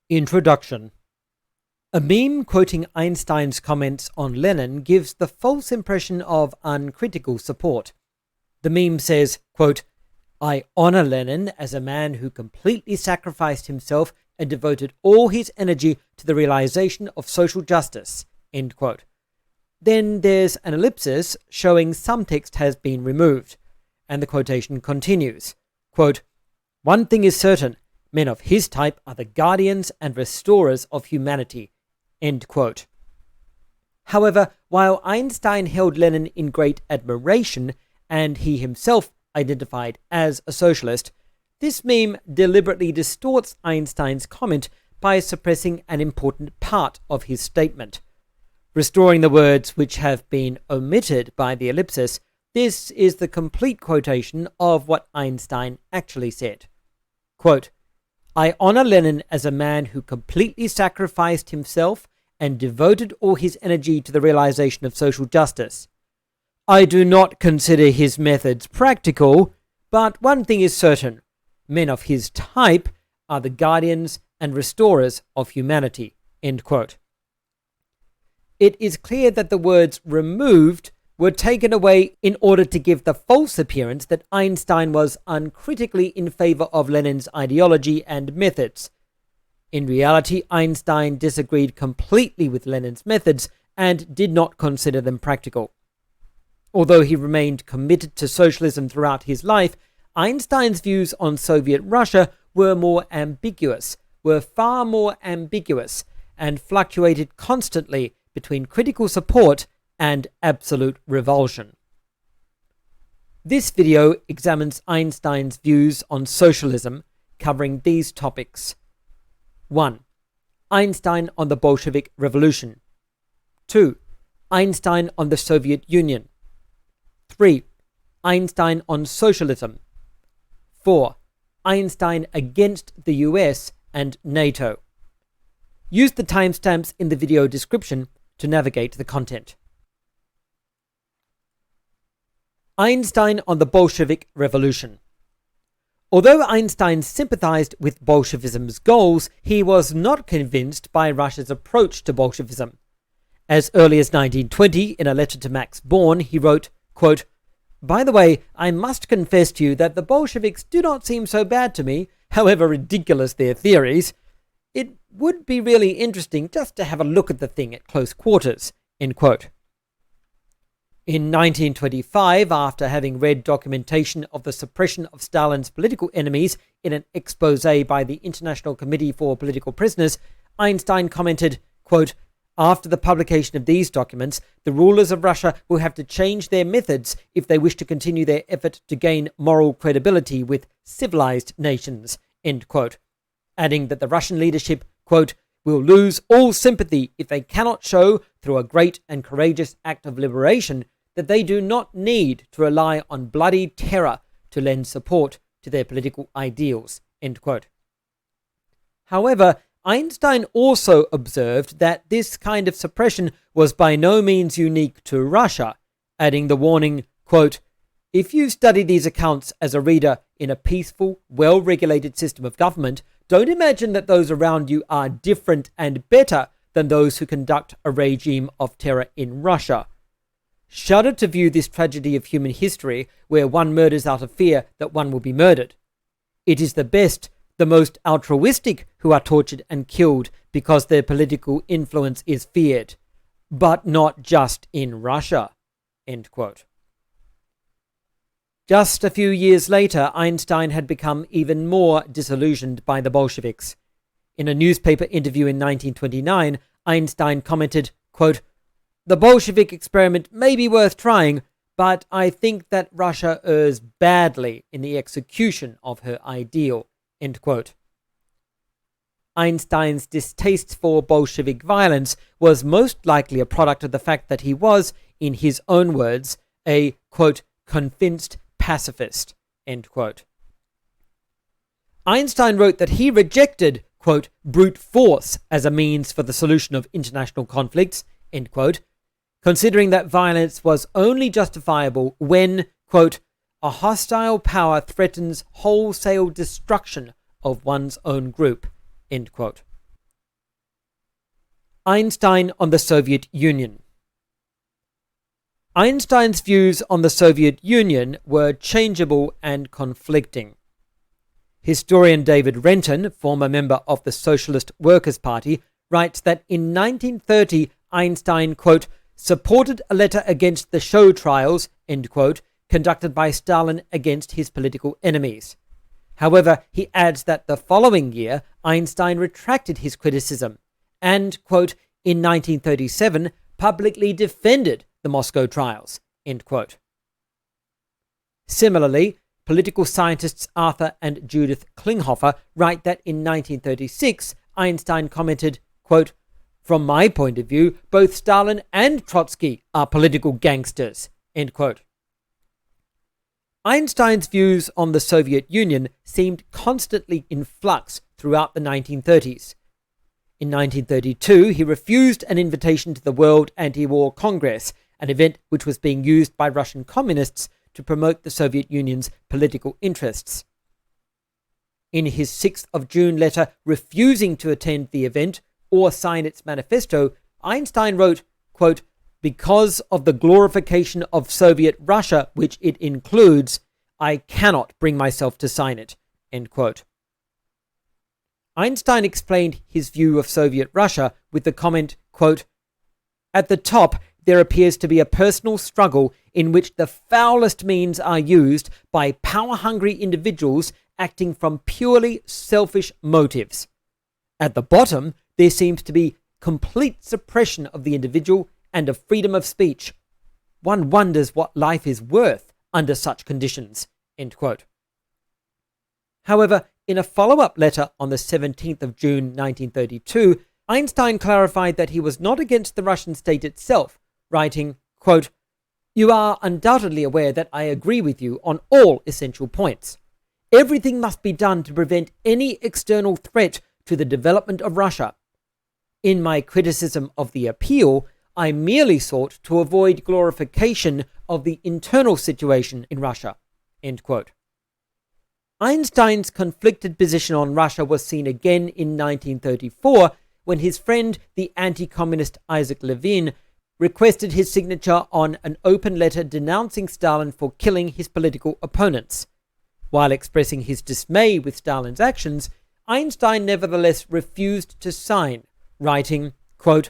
Introduction. A meme quoting Einstein's comments on Lenin gives the false impression of uncritical support. The meme says, quote, "I honor Lenin as a man who completely sacrificed himself and devoted all his energy to the realization of social justice," end quote. Then there's an ellipsis showing some text has been removed, and the quotation continues, quote, "One thing is certain, men of his type are the guardians and restorers of humanity," end quote. However, while Einstein held Lenin in great admiration, and he himself identified as a socialist, this meme deliberately distorts Einstein's comment by suppressing an important part of his statement. Restoring the words which have been omitted by the ellipsis, this is the complete quotation of what Einstein actually said. Quote, "I honor Lenin as a man who completely sacrificed himself and devoted all his energy to the realization of social justice. I do not consider his methods practical, but one thing is certain, men of his type are the guardians and restorers of humanity," end quote. It is clear that the words removed were taken away in order to give the false appearance that Einstein was uncritically in favor of Lenin's ideology and methods. In reality, Einstein disagreed completely with Lenin's methods and did not consider them practical. Although he remained committed to socialism throughout his life, Einstein's views on Soviet Russia were far more ambiguous, and fluctuated constantly between critical support and absolute revulsion. This video examines Einstein's views on socialism, covering these topics. 1. Einstein on the Bolshevik Revolution. 2. Einstein on the Soviet Union. 3. Einstein on socialism. 4. Einstein against the US and NATO. Use the timestamps in the video description to navigate the content. Einstein on the Bolshevik Revolution. Although Einstein sympathized with Bolshevism's goals, he was not convinced by Russia's approach to Bolshevism. As early as 1920, in a letter to Max Born, he wrote, quote, "By the way, I must confess to you that the Bolsheviks do not seem so bad to me, however ridiculous their theories. It would be really interesting just to have a look at the thing at close quarters," end quote. In 1925, after having read documentation of the suppression of Stalin's political enemies in an exposé by the International Committee for Political Prisoners, Einstein commented, quote, "After the publication of these documents, the rulers of Russia will have to change their methods if they wish to continue their effort to gain moral credibility with civilized nations," end quote, adding that the Russian leadership, quote, "will lose all sympathy if they cannot show, through a great and courageous act of liberation, that they do not need to rely on bloody terror to lend support to their political ideals," end quote. However, Einstein also observed that this kind of suppression was by no means unique to Russia, adding the warning, quote, "If you study these accounts as a reader in a peaceful, well-regulated system of government, don't imagine that those around you are different and better than those who conduct a regime of terror in Russia. Shudder to view this tragedy of human history where one murders out of fear that one will be murdered. It is the best, the most altruistic who are tortured and killed because their political influence is feared, but not just in Russia," end quote. Just a few years later, Einstein had become even more disillusioned by the Bolsheviks. In a newspaper interview in 1929, Einstein commented, quote, "The Bolshevik experiment may be worth trying, but I think that Russia errs badly in the execution of her ideal," end quote. Einstein's distaste for Bolshevik violence was most likely a product of the fact that he was, in his own words, a, quote, "convinced pacifist," end quote. Einstein wrote that he rejected, quote, "brute force as a means for the solution of international conflicts," end quote, considering that violence was only justifiable when, quote, "a hostile power threatens wholesale destruction of one's own group," end quote. Einstein on the Soviet Union. Einstein's views on the Soviet Union were changeable and conflicting. Historian David Renton, former member of the Socialist Workers' Party, writes that in 1930 Einstein, quote, supported a letter against the show trials, end quote, conducted by Stalin against his political enemies. However, he adds that the following year Einstein retracted his criticism and, quote, in 1937 publicly defended the Moscow trials, end quote. Similarly, political scientists Arthur and Judith Klinghoffer write that in 1936 Einstein commented, quote, from my point of view, both Stalin and Trotsky are political gangsters, end quote. Einstein's views on the Soviet Union seemed constantly in flux throughout the 1930s. In 1932, he refused an invitation to the World Anti-War Congress, an event which was being used by Russian communists to promote the Soviet Union's political interests. In his 6th of June letter refusing to attend the event or sign its manifesto, Einstein wrote, quote, because of the glorification of Soviet Russia which it includes, I cannot bring myself to sign it, end quote. Einstein explained his view of Soviet Russia with the comment, quote, at the top there appears to be a personal struggle in which the foulest means are used by power-hungry individuals acting from purely selfish motives. At the bottom, there seems to be complete suppression of the individual and of freedom of speech. One wonders what life is worth under such conditions, end quote. However, in a follow-up letter on the 17th of June 1932, Einstein clarified that he was not against the Russian state itself, writing, quote, you are undoubtedly aware that I agree with you on all essential points. Everything must be done to prevent any external threat to the development of Russia. In my criticism of the appeal, I merely sought to avoid glorification of the internal situation in Russia, end quote. Einstein's conflicted position on Russia was seen again in 1934 when his friend, the anti-communist Isaac Levin, requested his signature on an open letter denouncing Stalin for killing his political opponents. While expressing his dismay with Stalin's actions, Einstein nevertheless refused to sign, writing, quote,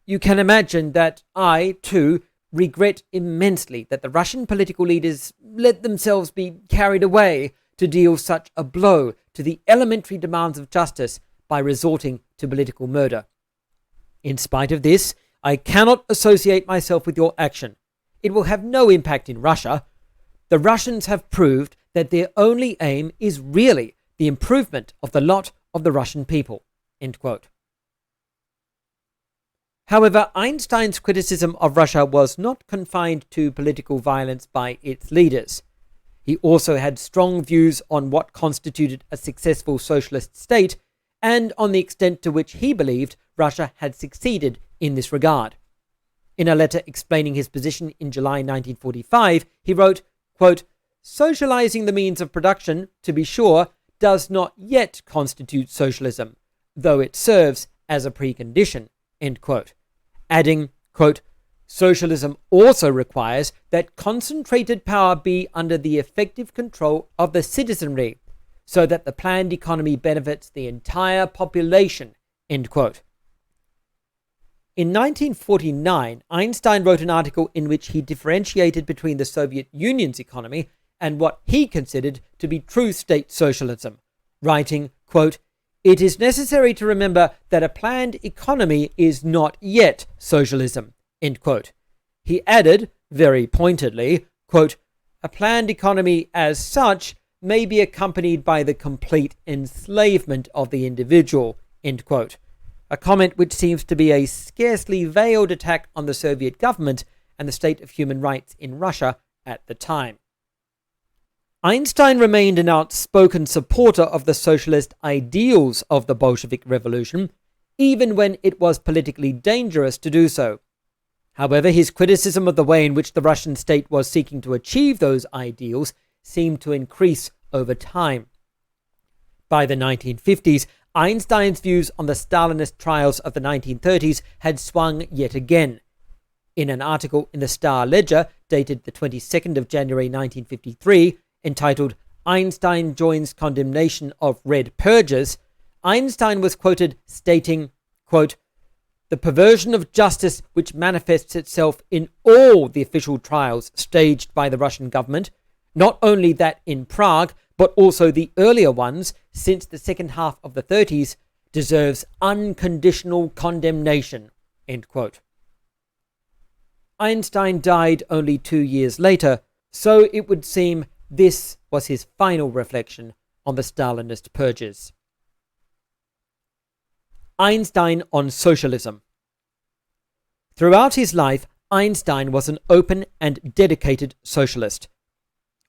you can imagine that I, too, regret immensely that the Russian political leaders let themselves be carried away to deal such a blow to the elementary demands of justice by resorting to political murder. In spite of this, I cannot associate myself with your action. It will have no impact in Russia. The Russians have proved that their only aim is really the improvement of the lot of the Russian people, end quote. However, Einstein's criticism of Russia was not confined to political violence by its leaders. He also had strong views on what constituted a successful socialist state and on the extent to which he believed Russia had succeeded in this regard. In a letter explaining his position in July 1945, he wrote, quote, socializing the means of production, to be sure, does not yet constitute socialism, though it serves as a precondition, end quote. Adding, quote, socialism also requires that concentrated power be under the effective control of the citizenry, so that the planned economy benefits the entire population, end quote. In 1949, Einstein wrote an article in which he differentiated between the Soviet Union's economy and what he considered to be true state socialism, writing, quote, it is necessary to remember that a planned economy is not yet socialism, end quote. He added, very pointedly, quote, a planned economy as such may be accompanied by the complete enslavement of the individual, end quote. A comment which seems to be a scarcely veiled attack on the Soviet government and the state of human rights in Russia at the time. Einstein remained an outspoken supporter of the socialist ideals of the Bolshevik Revolution, even when it was politically dangerous to do so. However, his criticism of the way in which the Russian state was seeking to achieve those ideals seemed to increase over time. By the 1950s, Einstein's views on the Stalinist trials of the 1930s had swung yet again. In an article in the Star Ledger dated the 22nd of January 1953, entitled "Einstein Joins Condemnation of Red Purges," Einstein was quoted stating, quote, "The perversion of justice which manifests itself in all the official trials staged by the Russian government, not only that in Prague, but also the earlier ones since the second half of the 30s, deserves unconditional condemnation." End quote. Einstein died only 2 years later, so it would seem this was his final reflection on the Stalinist purges. Einstein on socialism. Throughout his life, Einstein was an open and dedicated socialist.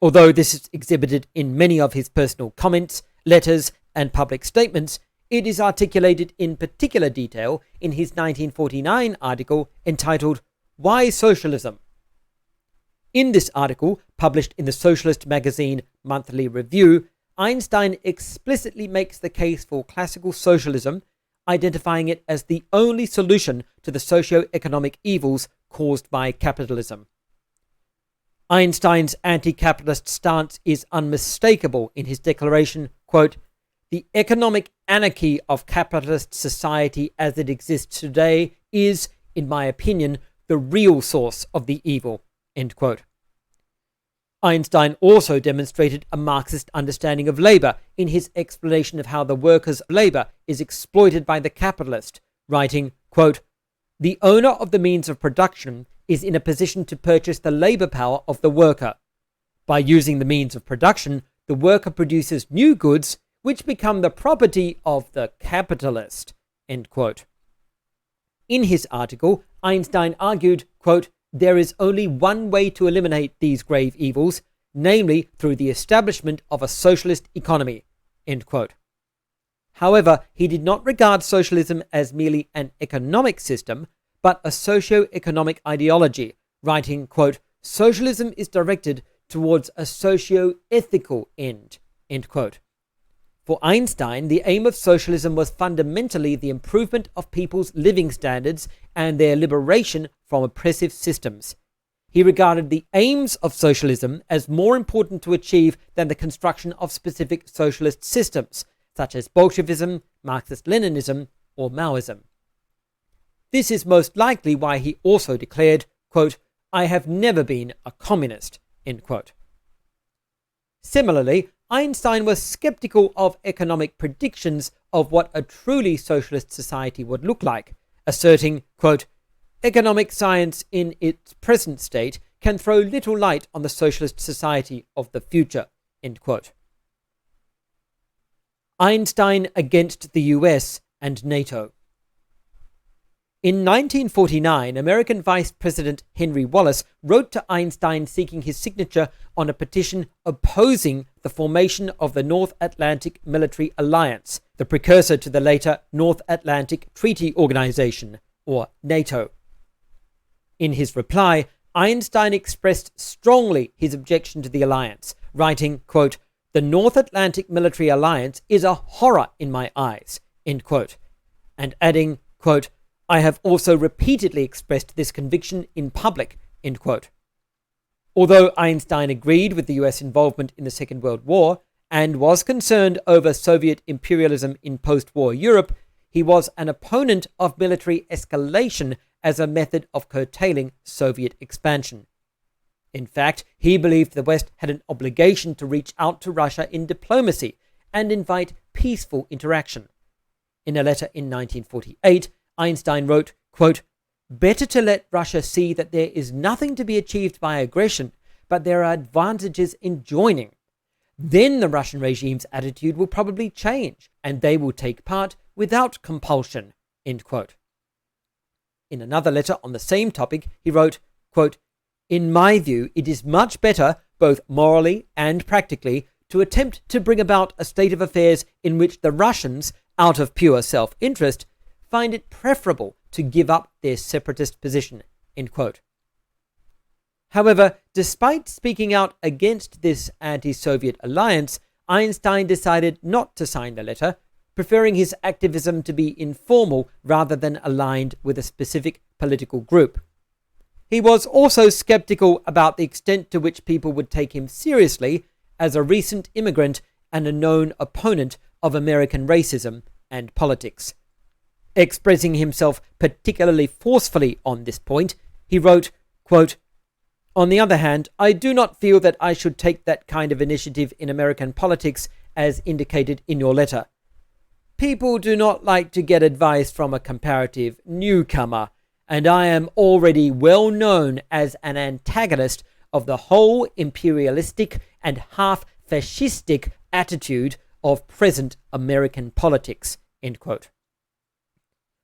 Although this is exhibited in many of his personal comments, letters, and public statements, it is articulated in particular detail in his 1949 article entitled "Why Socialism?" In this article, published in the socialist magazine Monthly Review, Einstein explicitly makes the case for classical socialism, identifying it as the only solution to the socio-economic evils caused by capitalism. Einstein's anti-capitalist stance is unmistakable in his declaration, quote, "The economic anarchy of capitalist society as it exists today is, in my opinion, the real source of the evil," end quote. Einstein also demonstrated a Marxist understanding of labor in his explanation of how the worker's labor is exploited by the capitalist, writing, quote, "The owner of the means of production is in a position to purchase the labor power of the worker. By using the means of production, the worker produces new goods which become the property of the capitalist," end quote. In his article, Einstein argued, quote, "There is only one way to eliminate these grave evils, namely through the establishment of a socialist economy," end quote. However, he did not regard socialism as merely an economic system, but a socio-economic ideology, writing, quote, "Socialism is directed towards a socio-ethical end," end quote. For Einstein, the aim of socialism was fundamentally the improvement of people's living standards and their liberation from oppressive systems. He regarded the aims of socialism as more important to achieve than the construction of specific socialist systems, such as Bolshevism, Marxist-Leninism, or Maoism. This is most likely why he also declared, quote, "I have never been a communist," end quote. Similarly, Einstein was skeptical of economic predictions of what a truly socialist society would look like, asserting, quote, "Economic science in its present state can throw little light on the socialist society of the future," end quote. Einstein against the US and NATO. In 1949, American Vice President Henry Wallace wrote to Einstein seeking his signature on a petition opposing the formation of the North Atlantic Military Alliance, the precursor to the later North Atlantic Treaty Organization, or NATO. In his reply, Einstein expressed strongly his objection to the alliance, writing, quote, "The North Atlantic Military Alliance is a horror in my eyes," end quote, and adding, quote, "I have also repeatedly expressed this conviction in public," end quote. Although Einstein agreed with the US involvement in the Second World War and was concerned over Soviet imperialism in post-war Europe, he was an opponent of military escalation as a method of curtailing Soviet expansion. In fact, he believed the West had an obligation to reach out to Russia in diplomacy and invite peaceful interaction. In a letter in 1948, Einstein wrote, quote, "Better to let Russia see that there is nothing to be achieved by aggression, but there are advantages in joining. Then the Russian regime's attitude will probably change, and they will take part without compulsion," end quote. In another letter on the same topic, he wrote, quote, "In my view, it is much better, both morally and practically, to attempt to bring about a state of affairs in which the Russians, out of pure self-interest, find it preferable to give up their separatist position," end quote. However, despite speaking out against this anti-Soviet alliance, Einstein decided not to sign the letter, preferring his activism to be informal rather than aligned with a specific political group. He was also skeptical about the extent to which people would take him seriously as a recent immigrant and a known opponent of American racism and politics. Expressing himself particularly forcefully on this point, he wrote, quote, "On the other hand, I do not feel that I should take that kind of initiative in American politics as indicated in your letter. People do not like to get advice from a comparative newcomer, and I am already well known as an antagonist of the whole imperialistic and half-fascistic attitude of present American politics." End quote.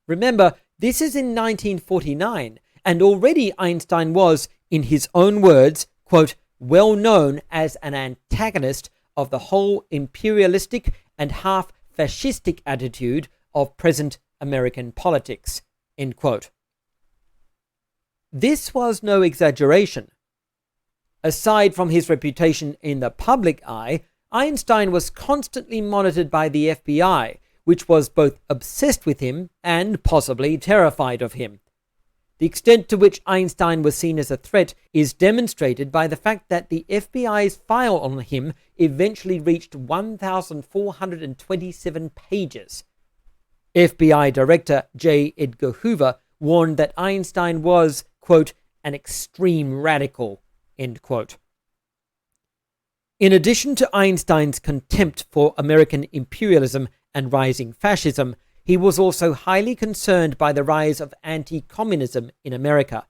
Remember, this is in 1949, and already Einstein was, in his own words, quote, "well known as an antagonist of the whole imperialistic and half-fascistic attitude of present American politics." End quote. This was no exaggeration. Aside from his reputation in the public eye, Einstein was constantly monitored by the FBI, which was both obsessed with him and possibly terrified of him. The extent to which Einstein was seen as a threat is demonstrated by the fact that the FBI's file on him eventually reached 1,427 pages. FBI Director J. Edgar Hoover warned that Einstein was, quote, "an extreme radical," end quote. In addition to Einstein's contempt for American imperialism and rising fascism, he was also highly concerned by the rise of anti-communism in America.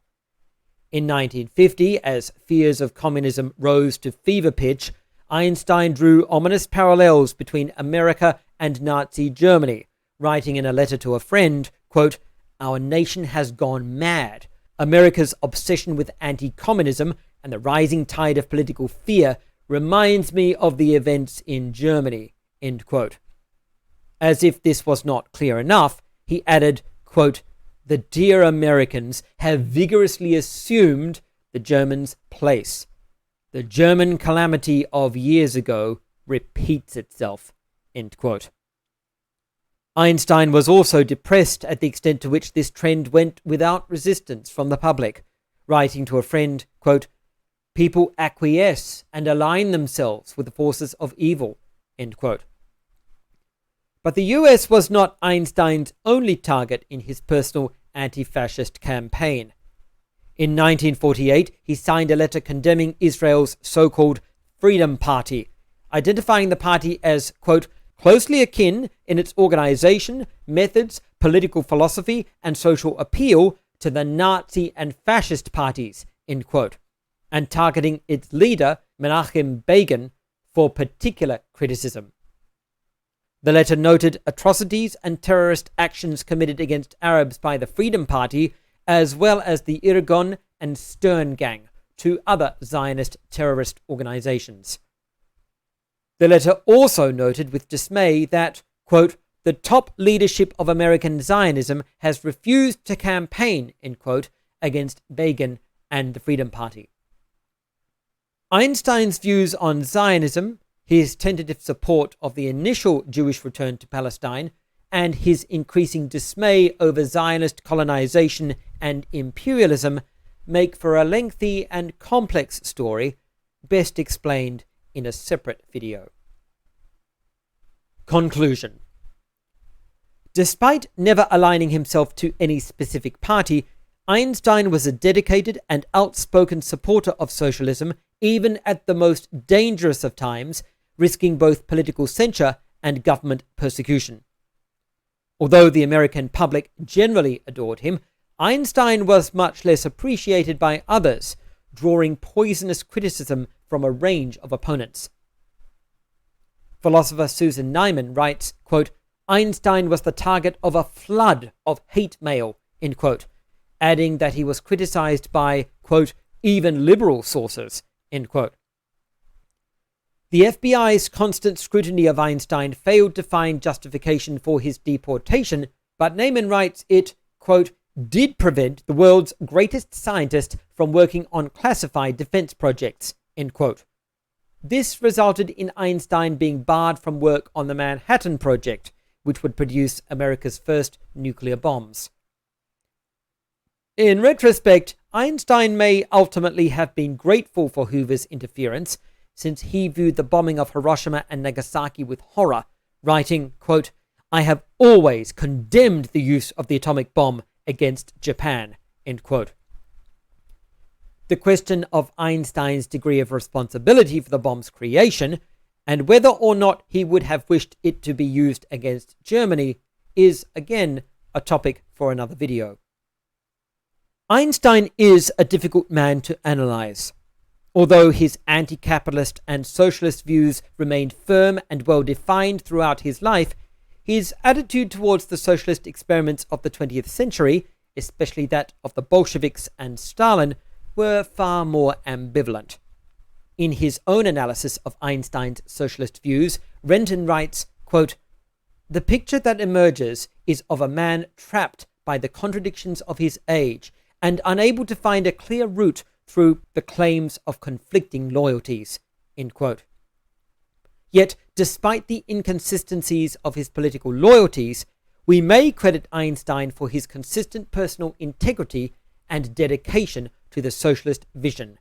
In 1950, as fears of communism rose to fever pitch, Einstein drew ominous parallels between America and Nazi Germany, writing in a letter to a friend, quote, "Our nation has gone mad. America's obsession with anti-communism and the rising tide of political fear reminds me of the events in Germany," end quote. As if this was not clear enough, he added, quote, "The dear Americans have vigorously assumed the Germans' place. The German calamity of years ago repeats itself," end quote. Einstein was also depressed at the extent to which this trend went without resistance from the public, writing to a friend, quote, "People acquiesce and align themselves with the forces of evil," end quote. But the US was not Einstein's only target in his personal anti-fascist campaign. In 1948, he signed a letter condemning Israel's so-called Freedom Party, identifying the party as, quote, "closely akin in its organization, methods, political philosophy, and social appeal to the Nazi and fascist parties," end quote, and targeting its leader, Menachem Begin, for particular criticism. The letter noted atrocities and terrorist actions committed against Arabs by the Freedom Party, as well as the Irgun and Stern Gang, two other Zionist terrorist organizations. The letter also noted with dismay that, quote, "the top leadership of American Zionism has refused to campaign," end quote, against Begin and the Freedom Party. Einstein's views on Zionism, his tentative support of the initial Jewish return to Palestine, and his increasing dismay over Zionist colonization and imperialism make for a lengthy and complex story, best explained in a separate video. Conclusion. Despite never aligning himself to any specific party, Einstein was a dedicated and outspoken supporter of socialism, even at the most dangerous of times, risking both political censure and government persecution. Although the American public generally adored him, Einstein was much less appreciated by others, drawing poisonous criticism from a range of opponents. Philosopher Susan Neiman writes, quote, "Einstein was the target of a flood of hate mail," end quote, adding that he was criticized by, quote, "even liberal sources," end quote. The FBI's constant scrutiny of Einstein failed to find justification for his deportation, but Neiman writes it, quote, "did prevent the world's greatest scientist from working on classified defense projects," end quote. This resulted in Einstein being barred from work on the Manhattan Project, which would produce America's first nuclear bombs. In retrospect, Einstein may ultimately have been grateful for Hoover's interference, since he viewed the bombing of Hiroshima and Nagasaki with horror, writing, quote, "I have always condemned the use of the atomic bomb against Japan," end quote. The question of Einstein's degree of responsibility for the bomb's creation, and whether or not he would have wished it to be used against Germany, is again a topic for another video. Einstein is a difficult man to analyze. Although his anti-capitalist and socialist views remained firm and well-defined throughout his life, his attitude towards the socialist experiments of the 20th century, especially that of the Bolsheviks and Stalin, were far more ambivalent. In his own analysis of Einstein's socialist views, Renton writes, quote, "The picture that emerges is of a man trapped by the contradictions of his age and unable to find a clear route through the claims of conflicting loyalties," end quote. Yet, despite the inconsistencies of his political loyalties, we may credit Einstein for his consistent personal integrity and dedication to the socialist vision.